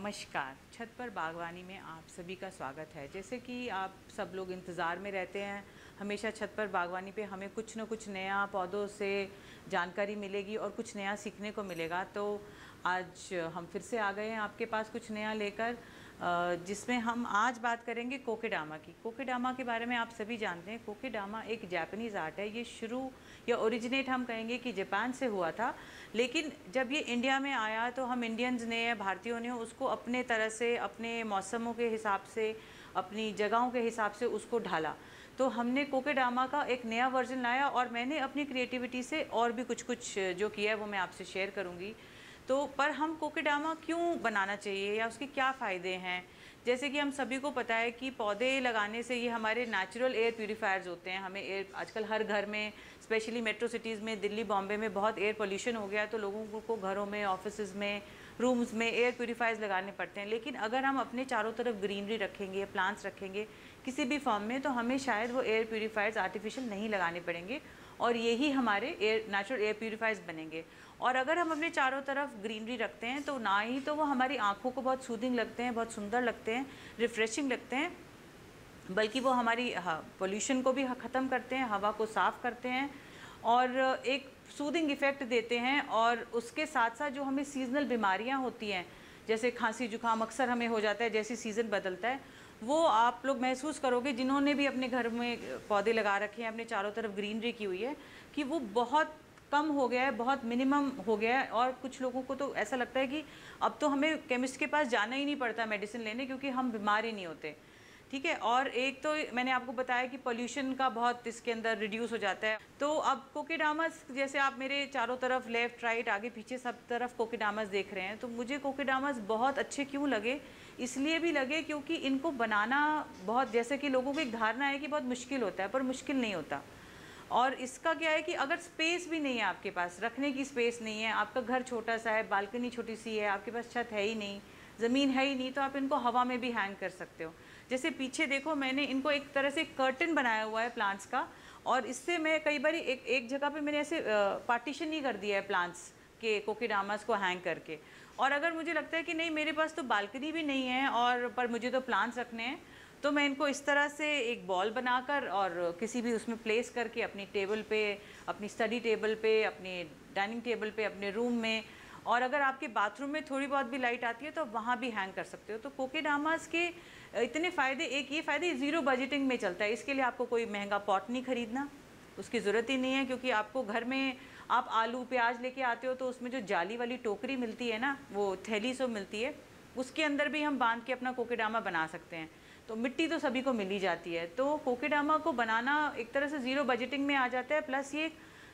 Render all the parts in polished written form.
नमस्कार। छत पर बागवानी में आप सभी का स्वागत है। जैसे कि आप सब लोग इंतज़ार में रहते हैं, हमेशा छत पर बागवानी पे हमें कुछ न कुछ नया पौधों से जानकारी मिलेगी और कुछ नया सीखने को मिलेगा। तो आज हम फिर से आ गए हैं आपके पास कुछ नया लेकर, जिसमें हम आज बात करेंगे कोकेडामा की। कोकेडामा के बारे में आप सभी जानते हैं। कोकेडामा एक जापानीज़ आर्ट है। ये शुरू या ओरिजिनेट हम कहेंगे कि जापान से हुआ था, लेकिन जब ये इंडिया में आया तो हम इंडियंस ने, भारतीयों ने उसको अपने तरह से, अपने मौसमों के हिसाब से, अपनी जगहों के हिसाब से उसको ढाला। तो हमने कोकेडामा का एक नया वर्जन लाया और मैंने अपनी क्रिएटिविटी से और भी कुछ जो किया है वो मैं आपसे शेयर करूँगी। तो पर हम कोकेडामा क्यों बनाना चाहिए या उसके क्या फ़ायदे हैं? जैसे कि हम सभी को पता है कि पौधे लगाने से ये हमारे नेचुरल एयर प्यूरीफायर्स होते हैं। हमें एयर, आजकल हर घर में, स्पेशली मेट्रो सिटीज़ में, दिल्ली, बॉम्बे में बहुत एयर पोल्यूशन हो गया है, तो लोगों को घरों में, ऑफिसेज़ में, रूम्स में एयर प्यूरीफायर्स लगाने पड़ते हैं। लेकिन अगर हम अपने चारों तरफ ग्रीनरी रखेंगे, प्लांट्स रखेंगे किसी भी फॉर्म में, तो हमें शायद वो एयर प्यूरीफायर्स आर्टिफिशियल नहीं लगाने पड़ेंगे और यही हमारे नेचुरल एयर प्यूरीफायर्स बनेंगे। और अगर हम अपने चारों तरफ ग्रीनरी रखते हैं तो ना ही तो वो हमारी आँखों को बहुत सूदिंग लगते हैं, बहुत सुंदर लगते हैं, रिफ़्रेशिंग लगते हैं, बल्कि वो हमारी पोल्यूशन को भी ख़त्म करते हैं, हवा को साफ़ करते हैं और एक सूदिंग इफ़ेक्ट देते हैं। और उसके साथ साथ जो हमें सीज़नल बीमारियां होती हैं, जैसे खांसी जुकाम अक्सर हमें हो जाता है जैसे सीज़न बदलता है, वो आप लोग महसूस करोगे जिन्होंने भी अपने घर में पौधे लगा रखे हैं, अपने चारों तरफ ग्रीनरी की हुई है, कि वो बहुत कम हो गया है, बहुत मिनिमम हो गया है। और कुछ लोगों को तो ऐसा लगता है कि अब तो हमें केमिस्ट के पास जाना ही नहीं पड़ता मेडिसिन लेने, क्योंकि हम बीमार ही नहीं होते। ठीक है। और एक तो मैंने आपको बताया कि पोल्यूशन का बहुत इसके अंदर रिड्यूस हो जाता है। तो अब कोकेडामस, जैसे आप मेरे चारों तरफ लेफ़्ट राइट आगे पीछे सब तरफ कोकेडामस देख रहे हैं, तो मुझे कोकेडामस बहुत अच्छे क्यों लगे? इसलिए भी लगे क्योंकि इनको बनाना बहुत, जैसे कि लोगों की एक धारणा है कि बहुत मुश्किल होता है, पर मुश्किल नहीं होता। और इसका क्या है कि अगर स्पेस भी नहीं है आपके पास, रखने की स्पेस नहीं है, आपका घर छोटा सा है, बालकनी छोटी सी है, आपके पास छत है ही नहीं, ज़मीन है ही नहीं, तो आप इनको हवा में भी हैंग कर सकते हो। जैसे पीछे देखो, मैंने इनको एक तरह से कर्टन बनाया हुआ है प्लांट्स का, और इससे मैं कई बार एक जगह पे मैंने ऐसे पार्टीशन ही कर दिया है प्लांट्स के, कोकेडामास को हैंग करके। और अगर मुझे लगता है कि नहीं, मेरे पास तो बालकनी भी नहीं है और पर मुझे तो प्लांट्स रखने हैं, तो मैं इनको इस तरह से एक बॉल बनाकर और किसी भी उसमें प्लेस करके अपनी टेबल पे, अपनी स्टडी टेबल पे, अपनी डाइनिंग टेबल पे, अपने रूम में, और अगर आपके बाथरूम में थोड़ी बहुत भी लाइट आती है तो वहाँ भी हैंग कर सकते हो। तो कोकेडामास के इतने फ़ायदे, एक ये फ़ायदे, ज़ीरो बजटिंग में चलता है। इसके लिए आपको कोई महंगा पॉट नहीं खरीदना, उसकी ज़रूरत ही नहीं है, क्योंकि आपको घर में आप आलू प्याज लेके आते हो तो उसमें जो जाली वाली टोकरी मिलती है ना, वो थैली सो मिलती है, उसके अंदर भी हम बांध के अपना कोकेडामा बना सकते हैं। तो मिट्टी तो सभी को मिल ही जाती है। तो कोकेडामा को बनाना एक तरह से ज़ीरो बजटिंग में आ जाता है, प्लस ये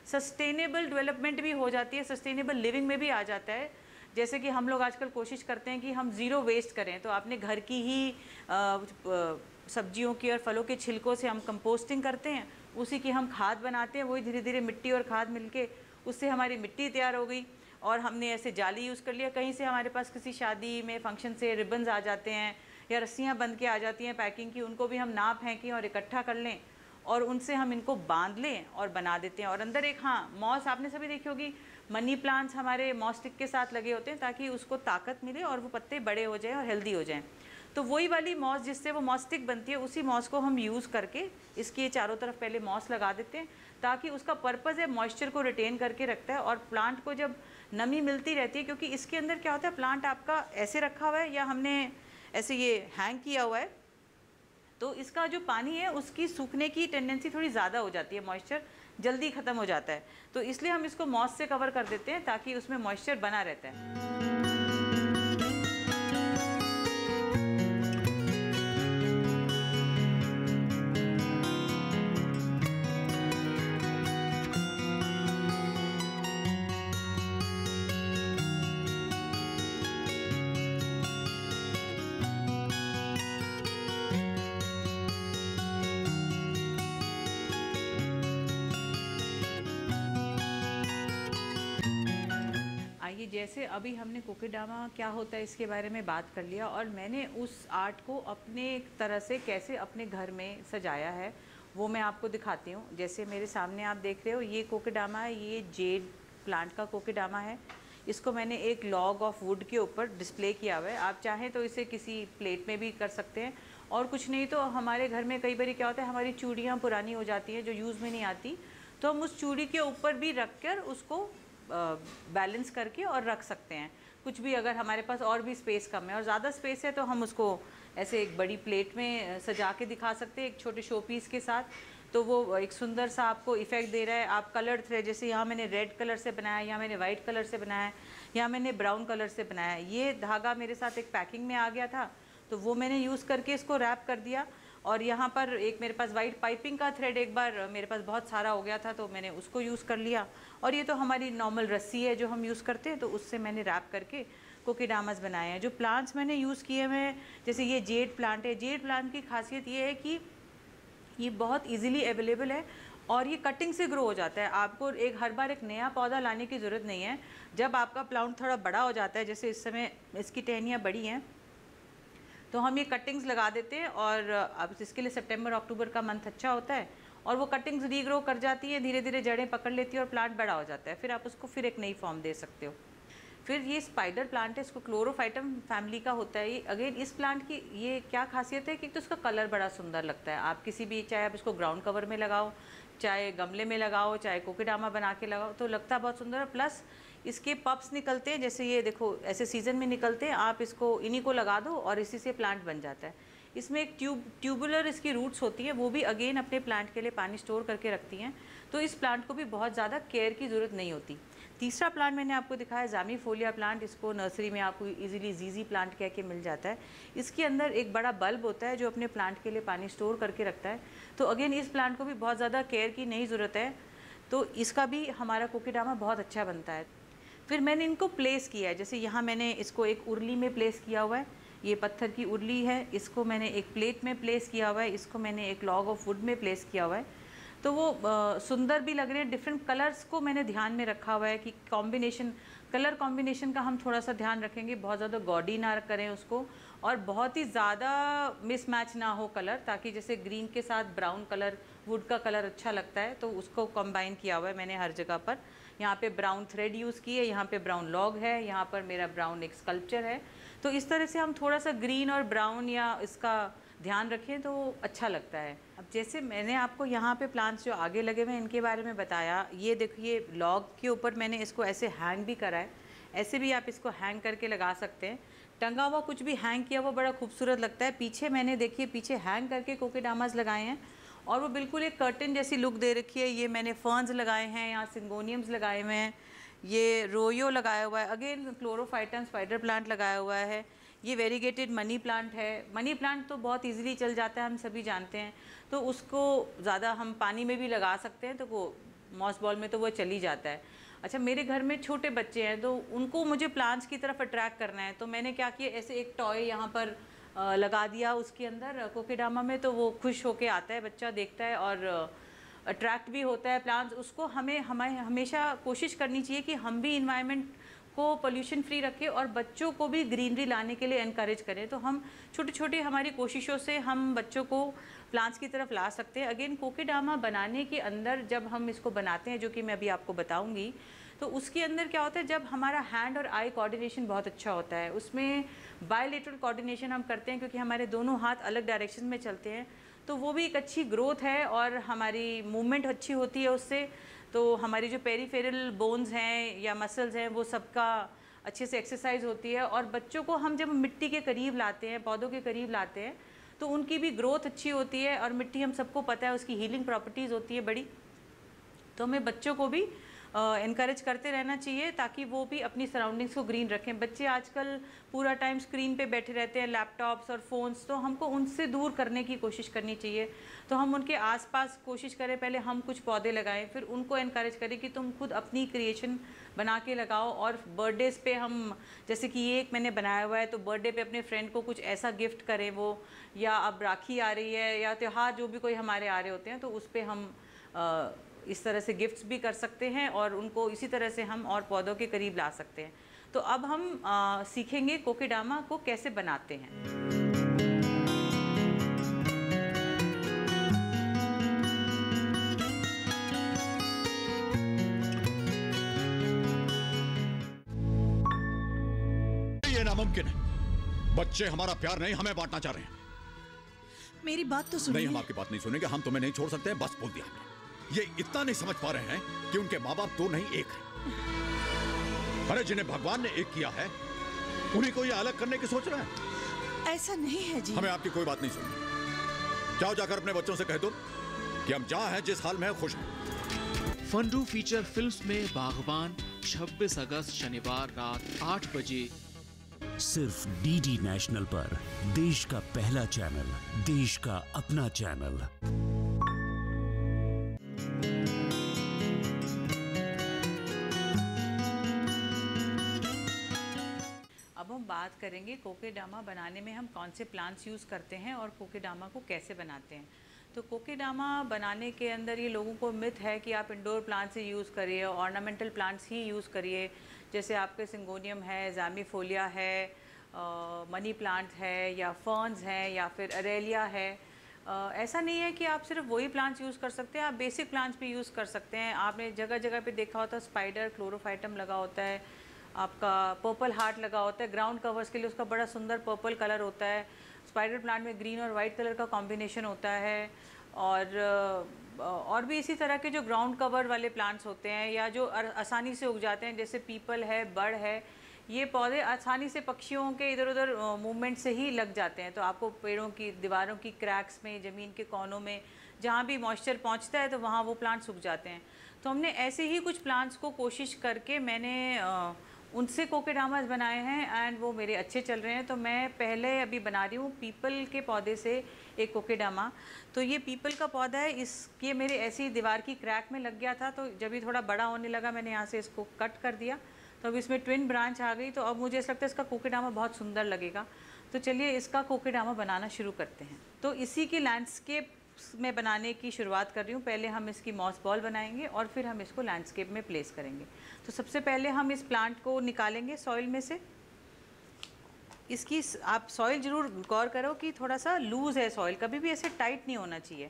सस्टेनेबल डेवलपमेंट भी हो जाती है, सस्टेनेबल लिविंग में भी आ जाता है। जैसे कि हम लोग आजकल कोशिश करते हैं कि हम ज़ीरो वेस्ट करें, तो आपने घर की ही सब्जियों की और फलों के छिलकों से हम कंपोस्टिंग करते हैं, उसी की हम खाद बनाते हैं, वही धीरे धीरे मिट्टी और खाद मिलके उससे हमारी मिट्टी तैयार हो गई। और हमने ऐसे जाली यूज़ कर लिया, कहीं से हमारे पास किसी शादी में फंक्शन से रिबन्स आ जाते हैं या रस्सियाँ बंध के आ जाती हैं पैकिंग की, उनको भी हम ना फेंकें और इकट्ठा कर लें और उनसे हम इनको बांध लें और बना देते हैं। और अंदर एक, हाँ, मॉस आपने सभी देखी होगी, मनी प्लांट्स हमारे मॉस स्टिक के साथ लगे होते हैं ताकि उसको ताकत मिले और वो पत्ते बड़े हो जाएं और हेल्दी हो जाएं। तो वही वाली मॉस जिससे वो मॉस स्टिक बनती है, उसी मॉस को हम यूज़ करके इसके चारों तरफ पहले मॉस लगा देते हैं, ताकि उसका पर्पज़ है मॉइस्चर को रिटेन करके रखता है और प्लांट को जब नमी मिलती रहती है, क्योंकि इसके अंदर क्या होता है, प्लांट आपका ऐसे रखा हुआ है या हमने ऐसे ये हैंग किया हुआ है, तो इसका जो पानी है उसकी सूखने की टेंडेंसी थोड़ी ज़्यादा हो जाती है, मॉइस्चर जल्दी ख़त्म हो जाता है। तो इसलिए हम इसको मॉस से कवर कर देते हैं ताकि उसमें मॉइस्चर बना रहता है। आइए, जैसे अभी हमने कोकेडामा क्या होता है इसके बारे में बात कर लिया, और मैंने उस आर्ट को अपने तरह से कैसे अपने घर में सजाया है वो मैं आपको दिखाती हूँ। जैसे मेरे सामने आप देख रहे हो, ये कोकेडामा है, ये जेड प्लांट का कोकेडामा है। इसको मैंने एक लॉग ऑफ वुड के ऊपर डिस्प्ले किया हुआ है। आप चाहें तो इसे किसी प्लेट में भी कर सकते हैं, और कुछ नहीं तो हमारे घर में कई बार क्या होता है, हमारी चूड़ियाँ पुरानी हो जाती हैं जो यूज़ में नहीं आती, तो हम उस चूड़ी के ऊपर भी रख कर उसको बैलेंस करके और रख सकते हैं। कुछ भी अगर हमारे पास और भी स्पेस कम है और ज़्यादा स्पेस है तो हम उसको ऐसे एक बड़ी प्लेट में सजा के दिखा सकते हैं एक छोटे शो पीस के साथ, तो वो एक सुंदर सा आपको इफ़ेक्ट दे रहा है। आप कलर थ्रेड, जैसे यहाँ मैंने रेड कलर से बनाया, यहाँ मैंने वाइट कलर से बनाया, यहाँ मैंने ब्राउन कलर से बनाया। ये धागा मेरे साथ एक पैकिंग में आ गया था तो वो मैंने यूज़ करके इसको रैप कर दिया। और यहाँ पर एक मेरे पास वाइट पाइपिंग का थ्रेड एक बार मेरे पास बहुत सारा हो गया था तो मैंने उसको यूज़ कर लिया। और ये तो हमारी नॉर्मल रस्सी है जो हम यूज़ करते हैं, तो उससे मैंने रैप करके कोकेडामास बनाए हैं। जो प्लांट्स मैंने यूज़ किए हैं, जैसे ये जेड प्लांट है। जेड प्लांट की खासियत ये है कि ये बहुत इजीली अवेलेबल है और ये कटिंग से ग्रो हो जाता है। आपको हर बार एक नया पौधा लाने की ज़रूरत नहीं है। जब आपका प्लांट थोड़ा बड़ा हो जाता है, जैसे इस समय इसकी टहनियाँ बड़ी हैं, तो हम ये कटिंग्स लगा देते हैं। और अब इसके लिए सितंबर अक्टूबर का मंथ अच्छा होता है और वो कटिंग्स रीग्रो कर जाती है, धीरे धीरे जड़ें पकड़ लेती है और प्लांट बड़ा हो जाता है। फिर आप उसको फिर एक नई फॉर्म दे सकते हो। फिर ये स्पाइडर प्लांट है, इसको क्लोरोफाइटम फैमिली का होता है ये। अगेन इस प्लांट की ये क्या खासियत है कि तो इसका कलर बड़ा सुंदर लगता है। आप किसी भी, चाहे आप इसको ग्राउंड कवर में लगाओ, चाहे गमले में लगाओ, चाहे कोकेडामा बना के लगाओ, तो लगता है बहुत सुंदर है। प्लस इसके पप्स निकलते हैं, जैसे ये देखो ऐसे सीज़न में निकलते हैं, आप इसको इन्हीं को लगा दो और इसी से प्लांट बन जाता है। इसमें एक ट्यूबुलर इसकी रूट्स होती हैं, वो भी अगेन अपने प्लांट के लिए पानी स्टोर करके रखती हैं, तो इस प्लांट को भी बहुत ज़्यादा केयर की ज़रूरत नहीं होती। तीसरा प्लांट मैंने आपको दिखाया जामीफोलिया प्लांट। इसको नर्सरी में आपको इजीली जीजी प्लांट कह के मिल जाता है। इसके अंदर एक बड़ा बल्ब होता है जो अपने प्लांट के लिए पानी स्टोर करके रखता है। तो अगेन इस प्लांट को भी बहुत ज़्यादा केयर की नहीं ज़रूरत है, तो इसका भी हमारा कोकेडामा बहुत अच्छा बनता है। फिर मैंने इनको प्लेस किया है, जैसे यहाँ मैंने इसको एक उरली में प्लेस किया हुआ है। ये पत्थर की उरली है, इसको मैंने एक प्लेट में प्लेस किया हुआ है, इसको मैंने एक लॉग ऑफ वुड में प्लेस किया हुआ है। तो वो सुंदर भी लग रहे हैं। डिफरेंट कलर्स को मैंने ध्यान में रखा हुआ है कि कलर कॉम्बिनेशन का हम थोड़ा सा ध्यान रखेंगे, बहुत ज़्यादा गॉडी ना करें उसको और बहुत ही ज़्यादा मिसमैच ना हो कलर, ताकि जैसे ग्रीन के साथ ब्राउन कलर, वुड का कलर अच्छा लगता है, तो उसको कंबाइन किया हुआ है मैंने हर जगह पर। यहाँ पे ब्राउन थ्रेड यूज़ की है, यहाँ पे ब्राउन लॉग है, यहाँ पर मेरा ब्राउन एक स्कल्पचर है। तो इस तरह से हम थोड़ा सा ग्रीन और ब्राउन या इसका ध्यान रखें तो अच्छा लगता है। अब जैसे मैंने आपको यहाँ पे प्लांट्स जो आगे लगे हुए हैं इनके बारे में बताया, ये देखिए लॉग के ऊपर मैंने इसको ऐसे हैंग भी करा है। ऐसे भी आप इसको हैंग करके लगा सकते हैं। टंगा हुआ कुछ भी हैंग किया हुआ बड़ा खूबसूरत लगता है। पीछे मैंने देखिए पीछे हैंग करके कोकेडामास लगाए हैं और वो बिल्कुल एक कर्टन जैसी लुक दे रखी है। ये मैंने फर्न्स लगाए हैं, यहाँ सिंगोनियम्स लगाए हुए हैं, ये रोयो लगाया हुआ है, अगेन क्लोरोफाइटम स्पाइडर प्लांट लगाया हुआ है। ये वेरीगेटेड मनी प्लांट है। मनी प्लांट तो बहुत इजीली चल जाता है, हम सभी जानते हैं, तो उसको ज़्यादा हम पानी में भी लगा सकते हैं, तो वो मॉस बॉल में तो वो चल ही जाता है। अच्छा, मेरे घर में छोटे बच्चे हैं तो उनको मुझे प्लांट्स की तरफ अट्रैक्ट करना है, तो मैंने क्या किया, ऐसे एक टॉय यहाँ पर लगा दिया उसके अंदर कोकेडामा में, तो वो खुश होके आता है, बच्चा देखता है और अट्रैक्ट भी होता है प्लांट्स। उसको हमें हमेशा कोशिश करनी चाहिए कि हम भी इन्वायरमेंट को पोल्यूशन फ्री रखें और बच्चों को भी ग्रीनरी लाने के लिए एनकरेज करें। तो हम छोटी छोटी हमारी कोशिशों से हम बच्चों को प्लांट्स की तरफ ला सकते हैं। अगेन कोकेडामा बनाने के अंदर जब हम इसको बनाते हैं, जो कि मैं अभी आपको बताऊंगी, तो उसके अंदर क्या होता है, जब हमारा हैंड और आई कोऑर्डिनेशन बहुत अच्छा होता है, उसमें बायलेटरल कोऑर्डिनेशन हम करते हैं क्योंकि हमारे दोनों हाथ अलग डायरेक्शन में चलते हैं, तो वो भी एक अच्छी ग्रोथ है और हमारी मूवमेंट अच्छी होती है उससे। तो हमारी जो पेरीफेरल बोन्स हैं या मसल्स हैं वो सबका अच्छे से एक्सरसाइज होती है। और बच्चों को हम जब मिट्टी के करीब लाते हैं, पौधों के करीब लाते हैं, तो उनकी भी ग्रोथ अच्छी होती है। और मिट्टी हम सबको पता है उसकी हीलिंग प्रॉपर्टीज़ होती है बड़ी, तो हमें बच्चों को भी इनकरेज करते रहना चाहिए ताकि वो भी अपनी सराउंडिंग्स को ग्रीन रखें। बच्चे आजकल पूरा टाइम स्क्रीन पे बैठे रहते हैं, लैपटॉप्स और फ़ोन्स, तो हमको उनसे दूर करने की कोशिश करनी चाहिए। तो हम उनके आसपास कोशिश करें, पहले हम कुछ पौधे लगाएं, फिर उनको इनकरेज करें कि तुम खुद अपनी क्रिएशन बना के लगाओ। और बर्थडेज़ पे हम, जैसे कि ये एक मैंने बनाया हुआ है, तो बर्थडे पे अपने फ्रेंड को कुछ ऐसा गिफ्ट करें वो, या अब राखी आ रही है या त्यौहार जो भी कोई हमारे आ रहे होते हैं, तो उस पर हम इस तरह से गिफ्ट्स भी कर सकते हैं और उनको इसी तरह से हम और पौधों के करीब ला सकते हैं। तो अब हम सीखेंगे कोकेडामा को कैसे बनाते हैं। नामुमकिन है। बच्चे हमारा प्यार नहीं, हमें बांटना चाह रहे हैं। मेरी बात तो सुनिए। नहीं, हम आपकी बात नहीं सुनेंगे। हम तुम्हें नहीं छोड़ सकते, बस बोल दिया हमने। ये इतना नहीं समझ पा रहे हैं कि उनके माँ बाप दो नहीं एक है। अरे जिन्हें भगवान ने एक किया है, उन्हीं को ये अलग करने की सोच रहे हैं। ऐसा नहीं है जी। हमें आपकी कोई बात नहीं सुननी। जाओ जाकर अपने बच्चों से कह दो कि हम जहां हैं, जिस हाल में हैं, खुश हैं। फंडू फीचर फिल्म्स में बागबान 26 अगस्त शनिवार रात 8 बजे सिर्फ डीडी नेशनल पर। देश का पहला चैनल, देश का अपना चैनल। अब हम बात करेंगे कोकेडामा बनाने में हम कौन से प्लांट्स यूज़ करते हैं और कोकेडामा को कैसे बनाते हैं। तो कोकेडामा बनाने के अंदर ये लोगों को मिथ है कि आप इंडोर प्लांट्स ही यूज़ करिए, ऑर्नामेंटल प्लांट्स ही यूज़ करिए, जैसे आपके सिंगोनियम है, ज़ैमिफोलिया है, मनी प्लांट है, या फर्न्स हैं, या फिर अरेलिया है। ऐसा नहीं है कि आप सिर्फ वही प्लांट्स यूज़ कर सकते हैं, आप बेसिक प्लांट्स भी यूज़ कर सकते हैं। आपने जगह जगह पे देखा होता है स्पाइडर क्लोरोफाइटम लगा होता है, आपका पर्पल हार्ट लगा होता है, ग्राउंड कवर्स के लिए उसका बड़ा सुंदर पर्पल कलर होता है। स्पाइडर प्लांट में ग्रीन और वाइट कलर का कॉम्बिनेशन होता है। और भी इसी तरह के जो ग्राउंड कवर वाले प्लांट्स होते हैं या जो आसानी से उग जाते हैं, जैसे पीपल है, बड़ है, ये पौधे आसानी से पक्षियों के इधर उधर मूवमेंट से ही लग जाते हैं। तो आपको पेड़ों की दीवारों की क्रैक्स में, ज़मीन के कोनों में जहाँ भी मॉइस्चर पहुँचता है तो वहाँ वो प्लांट्स उग जाते हैं। तो हमने ऐसे ही कुछ प्लांट्स को कोशिश करके मैंने उनसे कोकेडामास बनाए हैं एंड वो मेरे अच्छे चल रहे हैं। तो मैं पहले अभी बना रही हूँ पीपल के पौधे से एक कोकेडामा। तो ये पीपल का पौधा है, ये मेरे ऐसी दीवार की क्रैक में लग गया था, तो जब ये थोड़ा बड़ा होने लगा मैंने यहाँ से इसको कट कर दिया, तो अब इसमें ट्विन ब्रांच आ गई। तो अब मुझे ऐसा लगता है इसका कोकेडामा बहुत सुंदर लगेगा। तो चलिए इसका कोकेडामा बनाना शुरू करते हैं। तो इसी की लैंडस्केप में बनाने की शुरुआत कर रही हूँ। पहले हम इसकी मॉस बॉल बनाएंगे और फिर हम इसको लैंडस्केप में प्लेस करेंगे। तो सबसे पहले हम इस प्लांट को निकालेंगे सॉइल में से। इसकी आप सॉइल ज़रूर गौर करो कि थोड़ा सा लूज़ है सॉइल, कभी भी ऐसे टाइट नहीं होना चाहिए।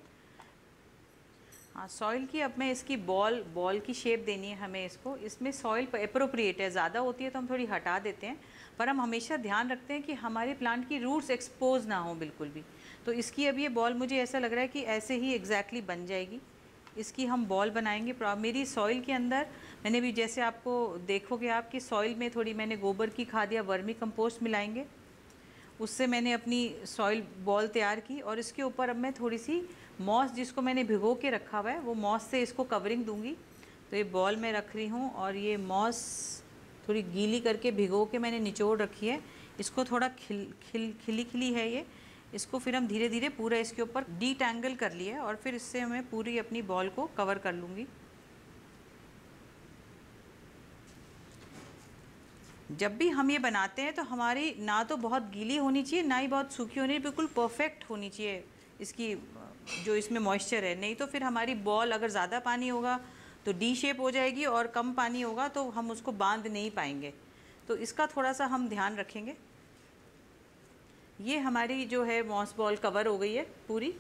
हाँ, सॉइल की अब मैं इसकी बॉल की शेप देनी है हमें इसको। इसमें सॉइल एप्रोप्रिएट है, ज़्यादा होती है तो हम थोड़ी हटा देते हैं, पर हम हमेशा ध्यान रखते हैं कि हमारे प्लांट की रूट्स एक्सपोज ना हो बिल्कुल भी। तो इसकी अब ये बॉल मुझे ऐसा लग रहा है कि ऐसे ही एग्जैक्टली बन जाएगी। इसकी हम बॉल बनाएंगे। मेरी सॉइल के अंदर मैंने भी, जैसे आपको देखोगे आपकी सॉइल में थोड़ी मैंने गोबर की खाद या वर्मी कंपोस्ट मिलाएंगे, उससे मैंने अपनी सॉइल बॉल तैयार की। और इसके ऊपर अब मैं थोड़ी सी मॉस, जिसको मैंने भिगो के रखा हुआ है, वो मॉस से इसको कवरिंग दूंगी। तो ये बॉल मैं रख रही हूँ और ये मॉस थोड़ी गीली करके भिगो के मैंने निचोड़ रखी है। इसको थोड़ा खिली है ये, इसको फिर हम धीरे धीरे पूरा इसके ऊपर डीटैंगल कर लिया और फिर इससे मैं पूरी अपनी बॉल को कवर कर लूँगी। जब भी हम ये बनाते हैं तो हमारी ना तो बहुत गीली होनी चाहिए, ना ही बहुत सूखी होनी चाहिए, बिल्कुल परफेक्ट होनी चाहिए इसकी जो इसमें मॉइस्चर है। नहीं तो फिर हमारी बॉल अगर ज़्यादा पानी होगा तो डी शेप हो जाएगी और कम पानी होगा तो हम उसको बांध नहीं पाएंगे। तो इसका थोड़ा सा हम ध्यान रखेंगे। ये हमारी जो है मॉस बॉल कवर हो गई है पूरी।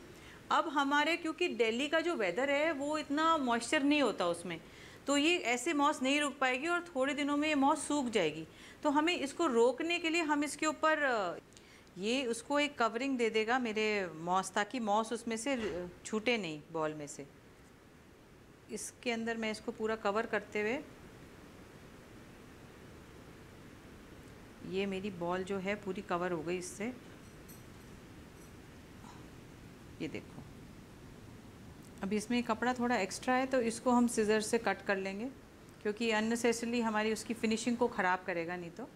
अब हमारे, क्योंकि दिल्ली का जो वेदर है वो इतना मॉइस्चर नहीं होता उसमें, तो ये ऐसे मॉस नहीं रुक पाएगी और थोड़े दिनों में ये मॉस सूख जाएगी। तो हमें इसको रोकने के लिए हम इसके ऊपर ये उसको एक कवरिंग दे देगा मेरे मॉस, ताकि मॉस उसमें से छूटे नहीं बॉल में से। इसके अंदर मैं इसको पूरा कवर करते हुए, ये मेरी बॉल जो है पूरी कवर हो गई इससे। ये देखो, अब इसमें कपड़ा थोड़ा एक्स्ट्रा है तो इसको हम सिज़र से कट कर लेंगे, क्योंकि अननेसेसरली हमारी उसकी फिनिशिंग को ख़राब करेगा नहीं तो।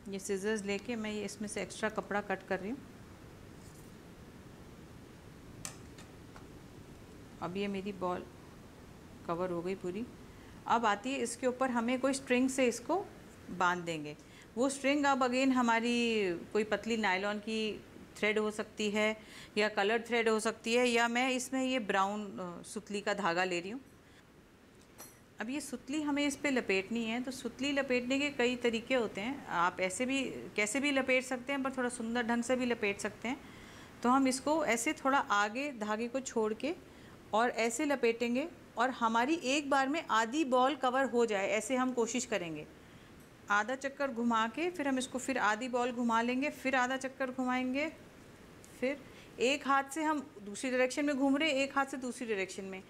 ये सिज़र्स लेके मैं ये इसमें से एक्स्ट्रा कपड़ा कट कर रही हूँ। अब ये मेरी बॉल कवर हो गई पूरी। अब आती है इसके ऊपर हमें कोई स्ट्रिंग से इसको बांध देंगे। वो स्ट्रिंग अब अगेन हमारी कोई पतली नायलॉन की थ्रेड हो सकती है या कलर थ्रेड हो सकती है, या मैं इसमें ये ब्राउन सुतली का धागा ले रही हूँ। अब ये सुतली हमें इस पे लपेटनी है, तो सुतली लपेटने के कई तरीके होते हैं। आप ऐसे भी कैसे भी लपेट सकते हैं, पर थोड़ा सुंदर ढंग से भी लपेट सकते हैं। तो हम इसको ऐसे थोड़ा आगे धागे को छोड़ के और ऐसे लपेटेंगे और हमारी एक बार में आधी बॉल कवर हो जाए, ऐसे हम कोशिश करेंगे। आधा चक्कर घुमा के फिर हम इसको फिर आधी बॉल घुमा लेंगे, फिर आधा चक्कर घुमाएंगे, फिर एक हाथ से हम दूसरी डायरेक्शन में घूम रहे हैं, एक हाथ से दूसरी डायरेक्शन में।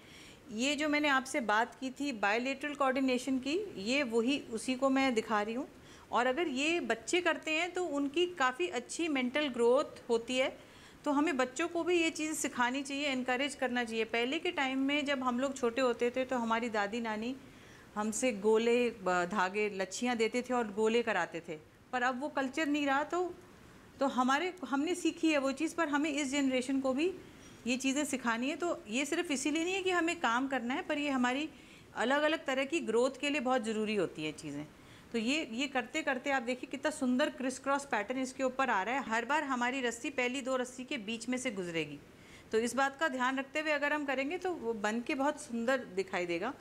ये जो मैंने आपसे बात की थी बायलेटरल कोऑर्डिनेशन की, ये वही उसी को मैं दिखा रही हूँ। और अगर ये बच्चे करते हैं तो उनकी काफ़ी अच्छी मेंटल ग्रोथ होती है। तो हमें बच्चों को भी ये चीज़ सिखानी चाहिए, इनकरेज करना चाहिए। पहले के टाइम में जब हम लोग छोटे होते थे तो हमारी दादी नानी हमसे गोले, धागे, लच्छियाँ देते थे और गोले कराते थे, पर अब वो कल्चर नहीं रहा। तो हमने सीखी है वो चीज़, पर हमें इस जनरेशन को भी ये चीज़ें सिखानी है। तो ये सिर्फ इसीलिए नहीं है कि हमें काम करना है, पर ये हमारी अलग अलग तरह की ग्रोथ के लिए बहुत ज़रूरी होती है चीज़ें। तो ये करते करते आप देखिए कितना सुंदर क्रिस क्रॉस पैटर्न इसके ऊपर आ रहा है। हर बार हमारी रस्सी पहली 2 रस्सी के बीच में से गुजरेगी। तो इस बात का ध्यान रखते हुए अगर हम करेंगे तो वो बन के बहुत सुंदर दिखाई देगा।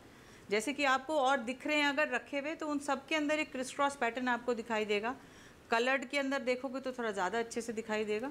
जैसे कि आपको और दिख रहे हैं अगर रखे हुए, तो उन सब के अंदर एक क्रिस क्रॉस पैटर्न आपको दिखाई देगा। कलर्ड के अंदर देखोगे तो थोड़ा ज़्यादा अच्छे से दिखाई देगा।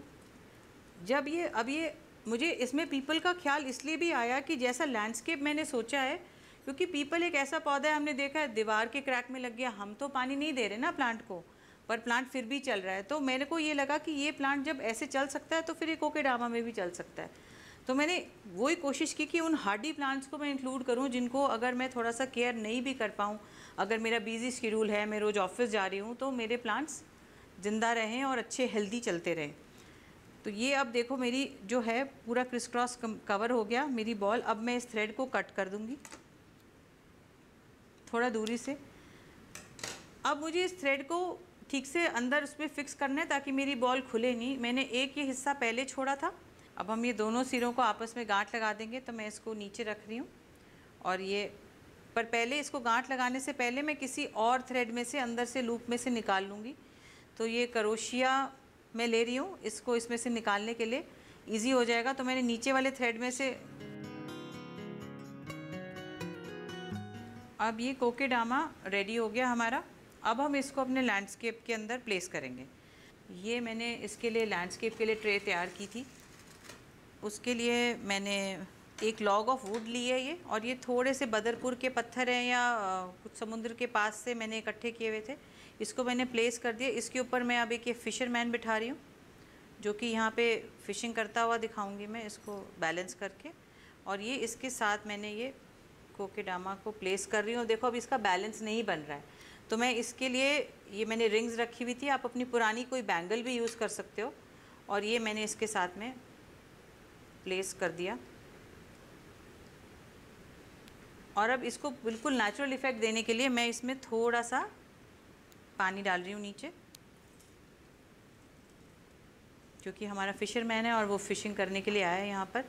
अब ये मुझे इसमें पीपल का ख्याल इसलिए भी आया कि जैसा लैंडस्केप मैंने सोचा है, क्योंकि पीपल एक ऐसा पौधा है, हमने देखा है दीवार के क्रैक में लग गया, हम तो पानी नहीं दे रहे ना प्लांट को, पर प्लांट फिर भी चल रहा है। तो मेरे को ये लगा कि ये प्लांट जब ऐसे चल सकता है तो फिर ये कोकेडामा में भी चल सकता है। तो मैंने वही कोशिश की कि उन हार्डी प्लांट्स को मैं इंक्लूड करूं, जिनको अगर मैं थोड़ा सा केयर नहीं भी कर पाऊँ, अगर मेरा बिजी शेड्यूल है, मैं रोज़ ऑफिस जा रही हूँ, तो मेरे प्लांट्स ज़िंदा रहें और अच्छे हेल्दी चलते रहें। तो ये अब देखो मेरी जो है पूरा क्रिस क्रॉस कवर हो गया मेरी बॉल। अब मैं इस थ्रेड को कट कर दूँगी थोड़ा दूरी से। अब मुझे इस थ्रेड को ठीक से अंदर उसमें फिक्स करना है ताकि मेरी बॉल खुले नहीं। मैंने एक ये हिस्सा पहले छोड़ा था, अब हम ये दोनों सिरों को आपस में गांठ लगा देंगे। तो मैं इसको नीचे रख रही हूँ और ये, पर पहले इसको गांठ लगाने से पहले मैं किसी और थ्रेड में से अंदर से लूप में से निकाल लूँगी। तो ये करोशिया मैं ले रही हूँ, इसको इसमें से निकालने के लिए ईजी हो जाएगा। तो मैंने नीचे वाले थ्रेड में से, अब ये कोकेडामा रेडी हो गया हमारा। अब हम इसको अपने लैंडस्केप के अंदर प्लेस करेंगे। ये मैंने इसके लिए लैंडस्केप के लिए ट्रे तैयार की थी। उसके लिए मैंने एक लॉग ऑफ वुड ली है ये, और ये थोड़े से बदरपुर के पत्थर हैं या कुछ समुद्र के पास से मैंने इकट्ठे किए हुए थे। इसको मैंने प्लेस कर दिया। इसके ऊपर मैं अब एक ये फिशरमैन बिठा रही हूँ, जो कि यहाँ पे फ़िशिंग करता हुआ दिखाऊंगी मैं इसको बैलेंस करके। और ये इसके साथ मैंने ये कोकेडामा को प्लेस कर रही हूँ। देखो अब इसका बैलेंस नहीं बन रहा है, तो मैं इसके लिए ये मैंने रिंग्स रखी हुई थी, आप अपनी पुरानी कोई बैंगल भी यूज़ कर सकते हो। और ये मैंने इसके साथ में प्लेस कर दिया। और अब इसको बिल्कुल नेचुरल इफ़ेक्ट देने के लिए मैं इसमें थोड़ा सा पानी डाल रही हूँ नीचे, क्योंकि हमारा फिशरमैन है और वो फिशिंग करने के लिए आया है यहाँ पर।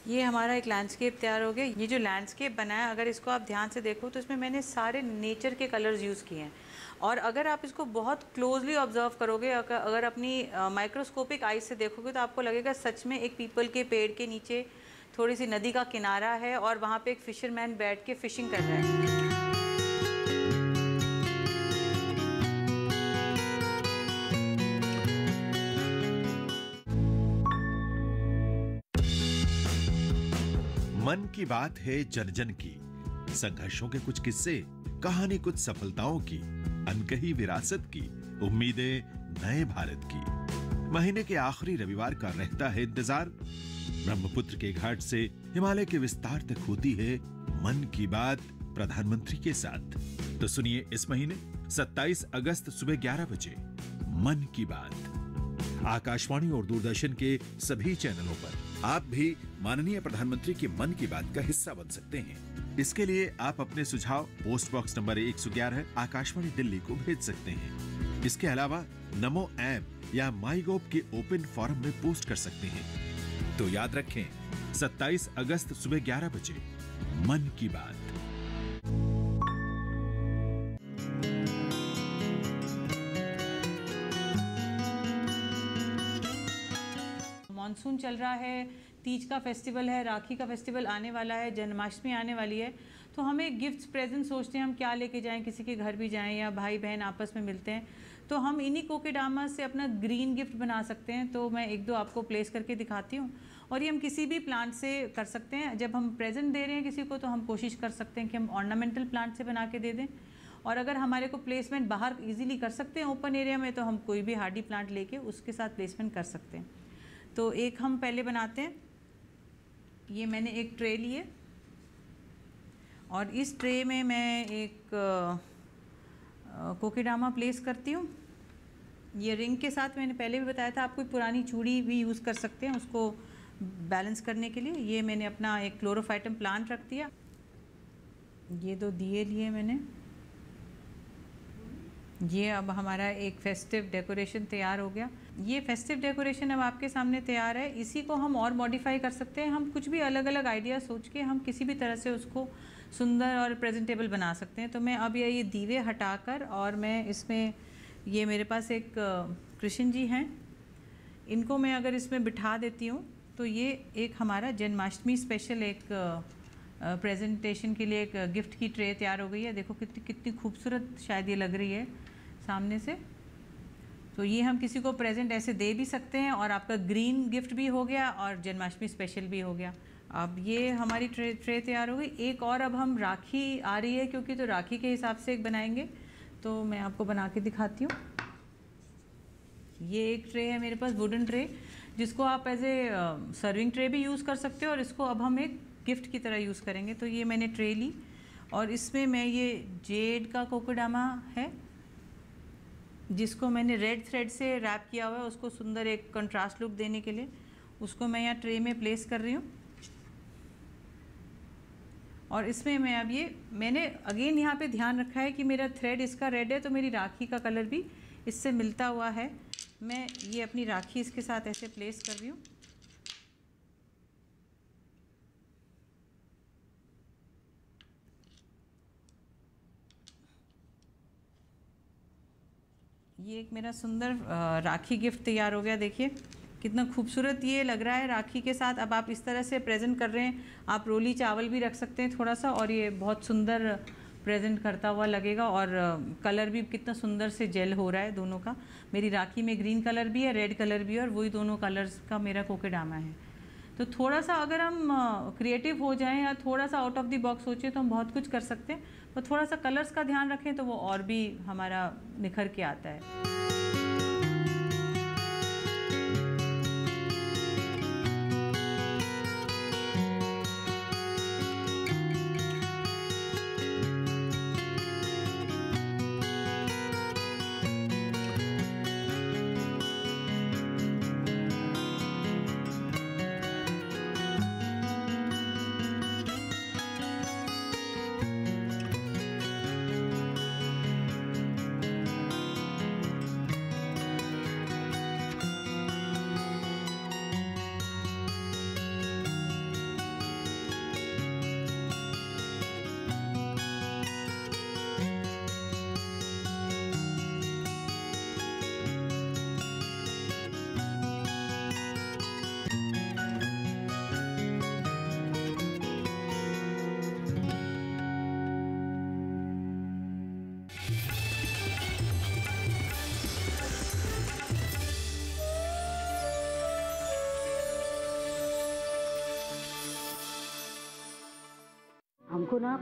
ये हमारा एक लैंडस्केप तैयार हो गया। ये जो लैंडस्केप बनाया, अगर इसको आप ध्यान से देखो तो इसमें मैंने सारे नेचर के कलर्स यूज़ किए हैं। और अगर आप इसको बहुत क्लोजली ऑब्जर्व करोगे, अगर अपनी माइक्रोस्कोपिक आइज से देखोगे, तो आपको लगेगा सच में एक पीपल के पेड़ के नीचे थोड़ी सी नदी का किनारा है और वहाँ पे एक फिशरमैन बैठ के फिशिंग कर रहा है। मन की बात है जन जन की, संघर्षों के कुछ किस्से, कहानी कुछ सफलताओं की, अनकही विरासत की, उम्मीदें नए भारत की। महीने के आखिरी रविवार का रहता है इंतजार। ब्रह्मपुत्र के घाट से हिमालय के विस्तार तक होती है मन की बात प्रधानमंत्री के साथ। तो सुनिए इस महीने 27 अगस्त सुबह 11 बजे मन की बात आकाशवाणी और दूरदर्शन के सभी चैनलों पर। आप भी माननीय प्रधानमंत्री के मन की बात का हिस्सा बन सकते हैं। इसके लिए आप अपने सुझाव post box number 111 Akashvani Delhi को भेज सकते हैं। इसके अलावा नमो ऐप या माईगोव के ओपन फोरम में पोस्ट कर सकते हैं। तो याद रखें 27 अगस्त सुबह 11 बजे मन की बात। मानसून चल रहा है, तीज का फेस्टिवल है, राखी का फेस्टिवल आने वाला है, जन्माष्टमी आने वाली है। तो हमें गिफ्ट्स प्रेजेंट सोचते हैं हम क्या लेके जाएं, किसी के घर भी जाएं या भाई बहन आपस में मिलते हैं, तो हम इन्हीं कोकेडामा से अपना ग्रीन गिफ्ट बना सकते हैं। तो मैं एक दो आपको प्लेस करके दिखाती हूँ। और ये हम किसी भी प्लांट से कर सकते हैं। जब हम प्रेजेंट दे रहे हैं किसी को, तो हम कोशिश कर सकते हैं कि हम ऑर्नामेंटल प्लांट से बना के दे दें। और अगर हमारे को प्लेसमेंट बाहर इजीली कर सकते हैं ओपन एरिया में, तो हम कोई भी हार्डी प्लांट लेके उसके साथ प्लेसमेंट कर सकते हैं। तो एक हम पहले बनाते हैं। ये मैंने एक ट्रे लिए और इस ट्रे में मैं एक कोकेडामा प्लेस करती हूँ। ये रिंग के साथ मैंने पहले भी बताया था, आप कोई पुरानी चूड़ी भी यूज़ कर सकते हैं उसको बैलेंस करने के लिए। ये मैंने अपना एक क्लोरोफाइटम प्लांट रख दिया। ये 2 दिए लिए मैंने। ये अब हमारा एक फेस्टिव डेकोरेशन तैयार हो गया। ये फेस्टिव डेकोरेशन अब आपके सामने तैयार है। इसी को हम और मॉडिफाई कर सकते हैं। हम कुछ भी अलग अलग आइडिया सोच के हम किसी भी तरह से उसको सुंदर और प्रेजेंटेबल बना सकते हैं। तो मैं अब ये दीवे हटाकर और मैं इसमें, ये मेरे पास एक कृष्ण जी हैं, इनको मैं अगर इसमें बिठा देती हूँ तो ये एक हमारा जन्माष्टमी स्पेशल एक प्रेजेंटेशन के लिए एक गिफ्ट की ट्रे तैयार हो गई है। देखो कितनी खूबसूरत शायद ये लग रही है सामने से। तो ये हम किसी को प्रेजेंट ऐसे दे भी सकते हैं और आपका ग्रीन गिफ्ट भी हो गया और जन्माष्टमी स्पेशल भी हो गया। अब ये हमारी ट्रे तैयार हो गई। एक और अब हम राखी आ रही है क्योंकि, तो राखी के हिसाब से एक बनाएंगे। तो मैं आपको बना के दिखाती हूँ। ये एक ट्रे है मेरे पास, वुडन ट्रे, जिसको आप एज ए सर्विंग ट्रे भी यूज़ कर सकते हो और इसको अब हम एक गिफ्ट की तरह यूज़ करेंगे। तो ये मैंने ट्रे ली और इसमें मैं ये जेड का कोकोडामा है जिसको मैंने रेड थ्रेड से रैप किया हुआ है, उसको सुंदर एक कंट्रास्ट लुक देने के लिए उसको मैं यहाँ ट्रे में प्लेस कर रही हूँ। और इसमें मैं अब ये मैंने अगेन यहाँ पे ध्यान रखा है कि मेरा थ्रेड इसका रेड है तो मेरी राखी का कलर भी इससे मिलता हुआ है। मैं ये अपनी राखी इसके साथ ऐसे प्लेस कर रही हूँ। ये एक मेरा सुंदर राखी गिफ्ट तैयार हो गया। देखिए कितना खूबसूरत ये लग रहा है राखी के साथ। अब आप इस तरह से प्रेजेंट कर रहे हैं, आप रोली चावल भी रख सकते हैं थोड़ा सा और ये बहुत सुंदर प्रेजेंट करता हुआ लगेगा। और कलर भी कितना सुंदर से जेल हो रहा है दोनों का। मेरी राखी में ग्रीन कलर भी है, रेड कलर भी है और वही दोनों कलर्स का मेरा कोकेडामा है। तो थोड़ा सा अगर हम क्रिएटिव हो जाएं या थोड़ा सा आउट ऑफ द बॉक्स सोचें तो हम बहुत कुछ कर सकते हैं। और थोड़ा सा कलर्स का ध्यान रखें तो वो और भी हमारा निखर के आता है। हमको ना